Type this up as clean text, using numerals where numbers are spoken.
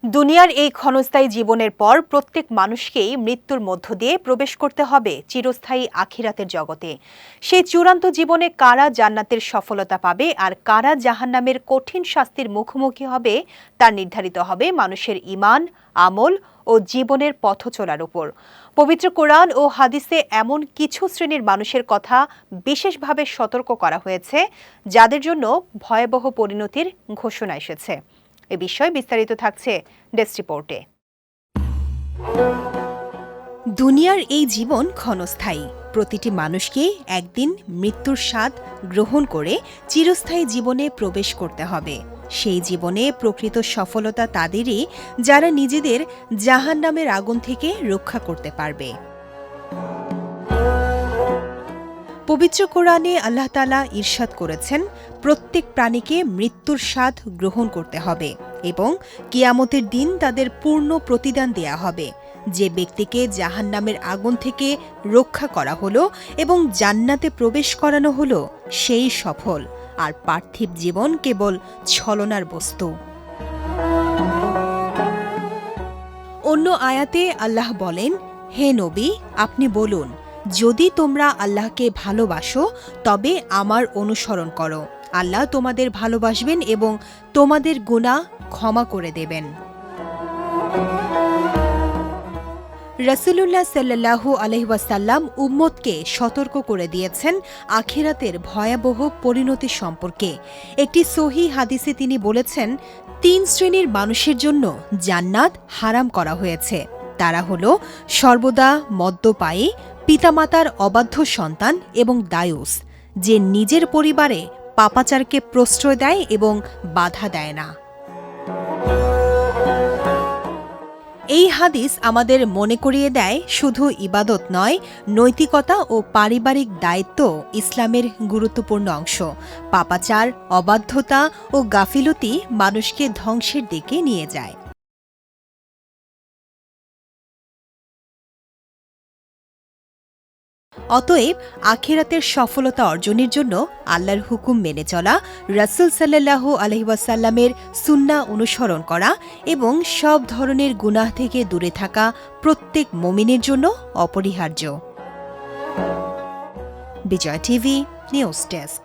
দুনিয়ার এই ক্ষণস্থায়ী জীবনের পর প্রত্যেক মানুষকেই মৃত্যুর মধ্য দিয়ে প্রবেশ করতে হবে চিরস্থায়ী আখিরাতের জগতে। সেই চূড়ান্ত জীবনে কারা জান্নাতের সফলতা পাবে আর কারা জাহান্নামের কঠিন শাস্তির মুখোমুখি হবে তা নির্ধারিত হবে মানুষের ঈমান, আমল ও জীবনের পথ চলার উপর। পবিত্র কোরআন ও হাদিসে এমন কিছু শ্রেণীর মানুষের কথা বিশেষভাবে সতর্ক করা হয়েছে যাদের জন্য ভয়াবহ পরিণতির ঘোষণা এসেছে। এ বিষয়ে বিস্তারিত থাকছে ডেস্ক রিপোর্টে। দুনিয়ার এই জীবন ক্ষণস্থায়ী। প্রতিটি মানুষকে একদিন মৃত্যুর স্বাদ গ্রহণ করে চিরস্থায়ী জীবনে প্রবেশ করতে হবে। সেই জীবনে প্রকৃত সফলতা তাদেরই যারা নিজেদের জাহান্নামের আগুন থেকে রক্ষা করতে পারবে। পবিত্র কোরআনে আল্লাহ তাআলা ইরশাদ করেছেন, প্রত্যেক প্রাণীকে মৃত্যুর স্বাদ গ্রহণ করতে হবে এবং কিয়ামতের দিন তাদের পূর্ণ প্রতিদান দেয়া হবে। যে ব্যক্তিকে জাহান্নামের আগুন থেকে রক্ষা করা হলো এবং জান্নাতে প্রবেশ করানো হলো সেই সফল, আর পার্থিব জীবন কেবল ছলনার বস্তু। অন্য আয়াতে আল্লাহ বলেন, হে নবী, আপনি বলুন, যদি তোমরা আল্লাহকে ভালোবাসো তবে আমার অনুসরণ করো। আল্লাহ তোমাদের ভালোবাসবেন এবং তোমাদের গুনাহ ক্ষমা করে দেবেন। রাসূলুল্লাহ সাল্লাল্লাহু আলাইহি ওয়াসাল্লাম উম্মতকে সতর্ক করে দিয়েছেন আখিরাতের ভয়াবহ পরিণতি সম্পর্কে। একটি সহিহ হাদিসে তিনি বলেছেন, ৩ শ্রেণীর মানুষের জন্য জান্নাত হারাম করা হয়েছে। তারা হলো সর্বদা মদ্যপায়ী, পিতামাতার অবাধ্য সন্তান এবং দায়ুস, যে নিজের পরিবারে পাপাচারকে প্রশ্রয় দেয় এবং বাধা দেয় না। এই হাদিস আমাদের মনে করিয়ে দেয়, শুধু ইবাদত নয়, নৈতিকতা ও পারিবারিক দায়িত্ব ইসলামের গুরুত্বপূর্ণ অংশ। পাপাচার, অবাধ্যতা ও গাফিলতি মানুষকে ধ্বংসের দিকে নিয়ে যায়। অতএব আখিরাতের সফলতা অর্জনের জন্য আল্লাহর হুকুম মেনে চলা, রাসূল সাল্লাল্লাহু আলাইহি ওয়াসাল্লামের সুন্নাহ অনুসরণ করা এবং সব ধরনের গুনাহ থেকে দূরে থাকা প্রত্যেক মুমিনের জন্য অপরিহার্য। বিজয় টিভি নিউজ ডেস্ক।